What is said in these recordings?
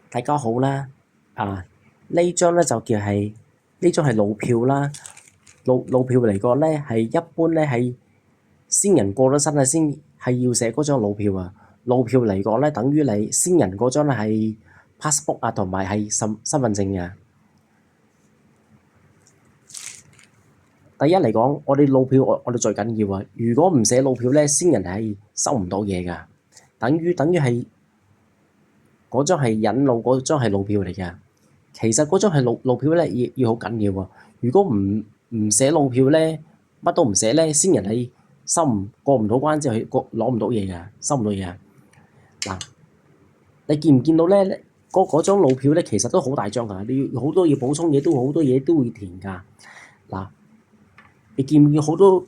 大家好啦，呢張咧就叫係呢張係路票啦。路票嚟講咧，係一般咧係先人過咗身啊，先係要寫嗰張路票啊。路票嚟講咧，等於你先人嗰張咧係 passport 啊，同埋係身份證啊。第一嚟講，我哋路票我哋最緊要啊。如果唔寫路票咧，先人係收唔到嘢㗎。等於係嗰張係引路，嗰張係路票嚟㗎。其實嗰張係路票咧，要好緊要喎。如果唔寫路票咧，乜都唔寫咧，先人係過唔到關之後，攞唔到嘢㗎，收唔到嘢啊。嗱，你見唔見到咧？嗰張路票咧，其實都好大張㗎，你要好多嘢補充嘢，好多嘢都會填㗎。嗱，你見唔見好多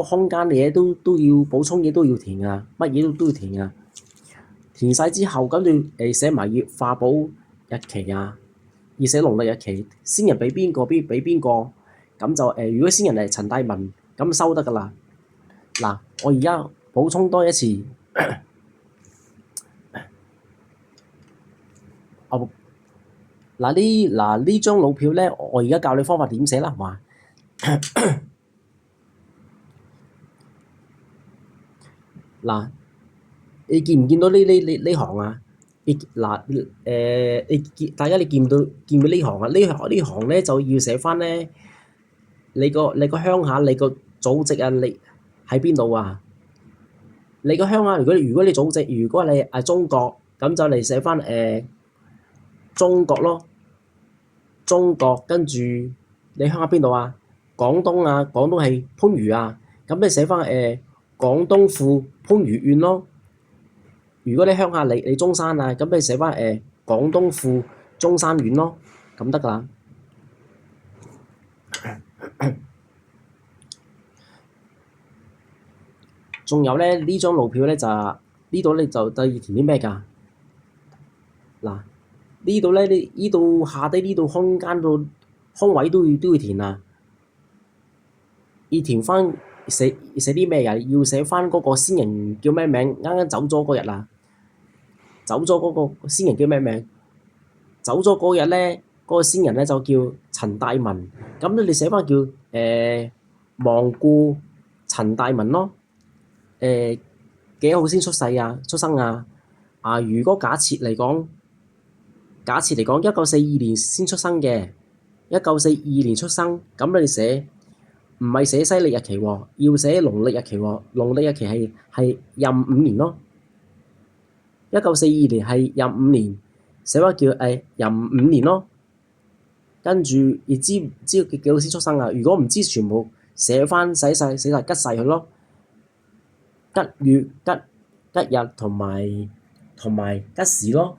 空間嘅嘢都要補充嘢，都要填啊，乜嘢都要填啊。填晒之後，跟住寫埋要化寶日期啊。要寫農曆日期，先人俾邊個俾邊個，咁就如果先人係陳大文，咁收得㗎啦。嗱，我而家補充多一次，哦，呢張路票咧，我而家教你方法點寫啦，係嘛？嗱，你見唔見到呢行啊？大家你見唔到呢行啊？呢行咧就要寫翻咧，你個鄉下，你個祖籍啊，你喺邊度啊？你個鄉下，如果你祖籍，如果你係中國，咁就嚟寫翻中國咯。中國跟住你鄉下邊度啊？廣東啊，廣東係番禺啊，咁你寫翻廣東府番禺縣咯。如果你鄉下你中山啊，咁你寫翻廣東府中山縣咯，咁得㗎啦。仲有咧，呢張路票咧就呢度咧就要填啲咩㗎？嗱，呢度咧呢度下低呢度空間度空位都要填啊。要填翻寫啲咩㗎？要寫翻嗰個先人叫咩名？啱啱走咗嗰日啊，走咗嗰個先人叫咩名？走咗嗰日咧，嗰個先人咧就叫陳大文。咁咧你寫翻叫亡故陳大文咯。幾號先出世啊？出生啊？如果假設嚟講，1942年先出生嘅，1942年出生，咁你寫唔係寫西歷日期喎，要寫農曆日期喎。農曆日期係25年咯。1942年係25年，寫翻叫25年咯。跟住亦知道幾號先出生啊？如果唔知，全部寫晒吉晒佢咯。吉月吉日同埋吉時咯。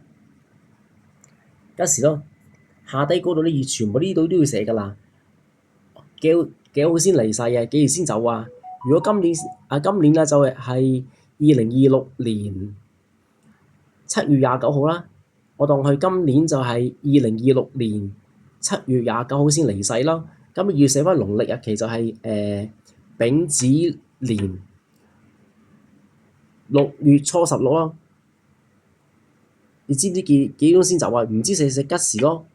下低嗰度咧，全部呢度都要寫㗎啦。幾號先離世啊？幾時先走啊？如果今年就係2026年7月29號啦。我當佢今年就係2026年7月29號先離世咯。咁要寫翻農曆日期就係丙子年6月初16咯。你知唔知幾鐘先走啊？唔知寫吉時咯。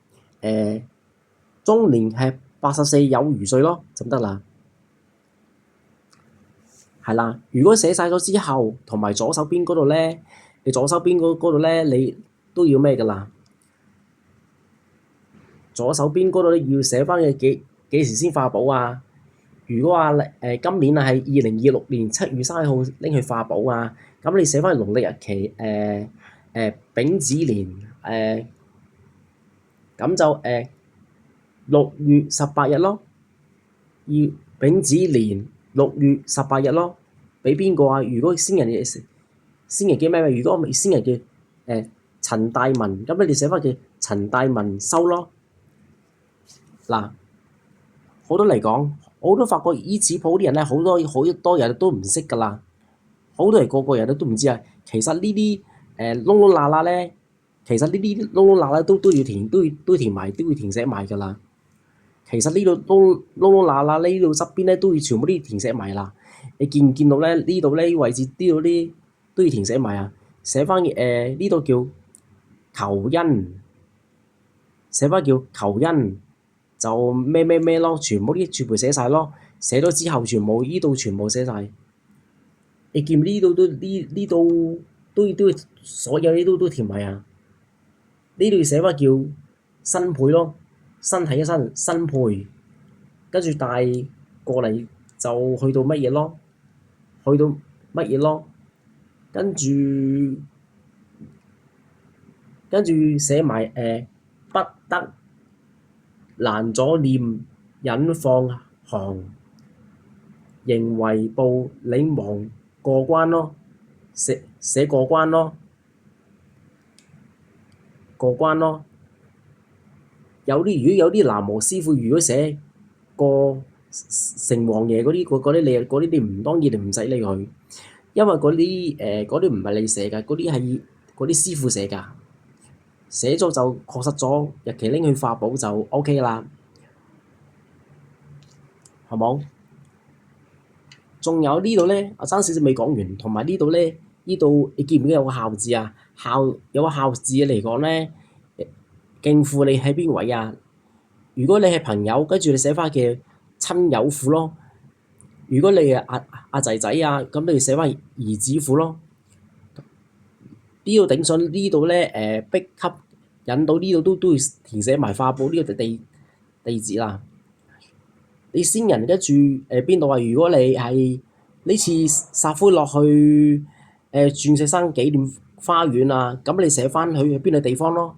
終年係84有餘歲咯，就得啦。係啦，如果寫晒咗之後，同埋左手邊嗰度咧，你左手邊嗰度咧，你都要咩㗎啦？左手邊嗰度咧要寫翻嘅幾時先化寶啊？如果話今年係2026年7月30號拎去化寶啊，咁你寫翻農曆日期丙子年咁就6月18日咯。要丙子年6月18日咯。俾邊個啊？如果先人叫咩？如果先人叫陳大文，咁你哋寫翻叫陳大文收咯。嗱，好多嚟講，我都發覺依紙鋪啲人咧，好多人都唔識㗎啦。好多人個人都唔知啊。其實呢啲窿窿罅罅咧，其實呢啲窿窿罅罅都要填，都要填埋，都要填寫埋㗎啦。其實呢度窿窿罅罅呢度側邊咧都要全部都要填寫埋啦。你見唔見到咧？呢度咧位置呢度都要填寫埋啊。寫翻呢度叫求恩。寫翻叫求恩就咩咩咩咯，全部寫晒咯。寫咗之後全部依度全部寫晒。你見呢度都所有呢都填埋啊！呢度要寫翻叫新配咯，身體嘅新配，跟住帶過嚟就去到乜嘢咯？去到乜嘢咯？跟住寫埋不得難左念引放行，仍為報你忙過關咯，寫過關咯，過關咯。如果有啲喃嘸師傅，如果寫過城隍爺嗰啲你當然你唔使理佢，因為嗰啲唔係你寫㗎，嗰啲係嗰啲師傅寫㗎。寫咗就確實咗，日期拎去化寶就 OK 啦，係冇？仲有呢度咧，我爭少少未講完，同埋呢度咧，呢度你見唔見有個孝字啊？有個孝字嚟講咧，敬父你喺邊位啊？如果你係朋友，跟住你寫翻嘅親友父咯；如果你係阿仔仔啊，咁你寫翻兒子父咯。呢度頂筍呢度咧，逼級引到呢度都要填寫埋化寶呢個地址啦。你先人跟住邊度啊？如果你係呢次撒灰落去鑽石山紀念花園啊，咁你寫翻去邊個地方咯？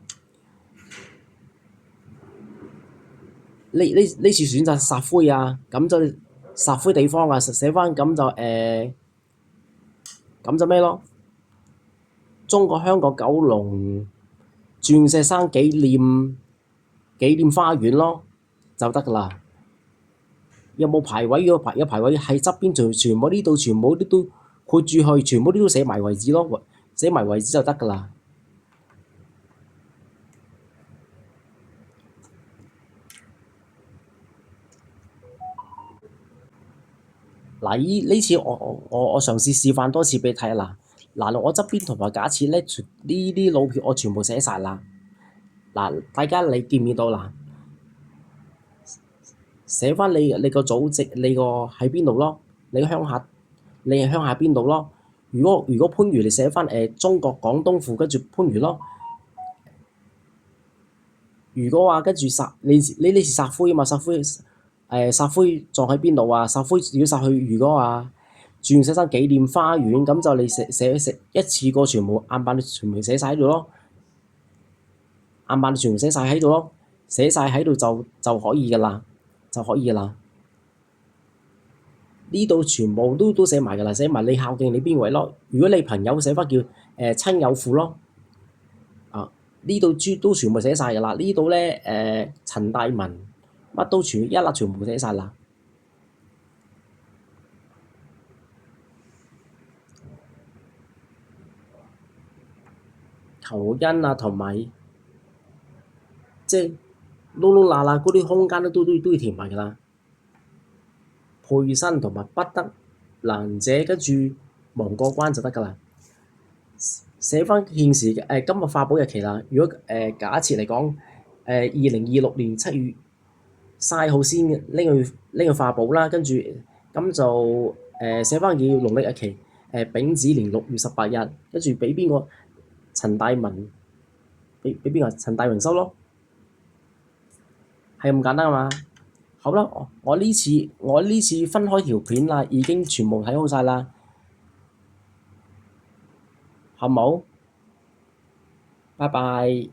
呢次選擇撒灰啊，咁就撒灰地方啊，寫翻咁就咩咯？中國香港九龍鑽石山紀念花園咯，就得㗎啦。有冇排位？有排位喺側邊，全部呢度全部啲都括住去，全部啲都寫埋為止咯，寫埋為止就得㗎啦。嗱，呢次我嘗試示範多次俾你睇啦。嗱，我側邊同埋假設咧，呢啲老票我全部寫晒啦。嗱，大家你見唔見到嗱？寫翻你個祖籍，你個喺邊度咯？你個鄉下，你係鄉下邊度咯？如果番禺，你寫翻中國廣東府跟住番禺咯。如果話跟住你呢次撒灰啊嘛，撒灰葬喺邊度啊？撒灰如果撒去如果話鑽石山紀念花園，咁就你寫一次過全部晏版全部寫晒喺度咯，晏版全部寫晒喺度咯，寫晒喺度就可以㗎啦，就可以㗎啦。呢度全部都寫埋㗎啦，寫埋你孝敬你邊位咯。如果你朋友寫翻叫親友父咯。啊，呢度都全部寫晒㗎啦。呢度咧陳大文乜都全部寫晒啦。求恩啊，同埋即係窿窿罅罅嗰啲空間都要填埋㗎啦。配身同埋不得難者，跟住忘過關就得㗎啦。寫翻現時嘅今日發布日期啦。如果假設嚟講2026年7月曬號先拎去發布啦，跟住咁就寫翻叫農曆日期丙子年6月18日，跟住俾邊個陳大文俾邊個陳大榮收咯，係咁簡單啊嘛。好啦，我呢次分開條片啦，已經全部睇好晒啦，好冇？拜拜。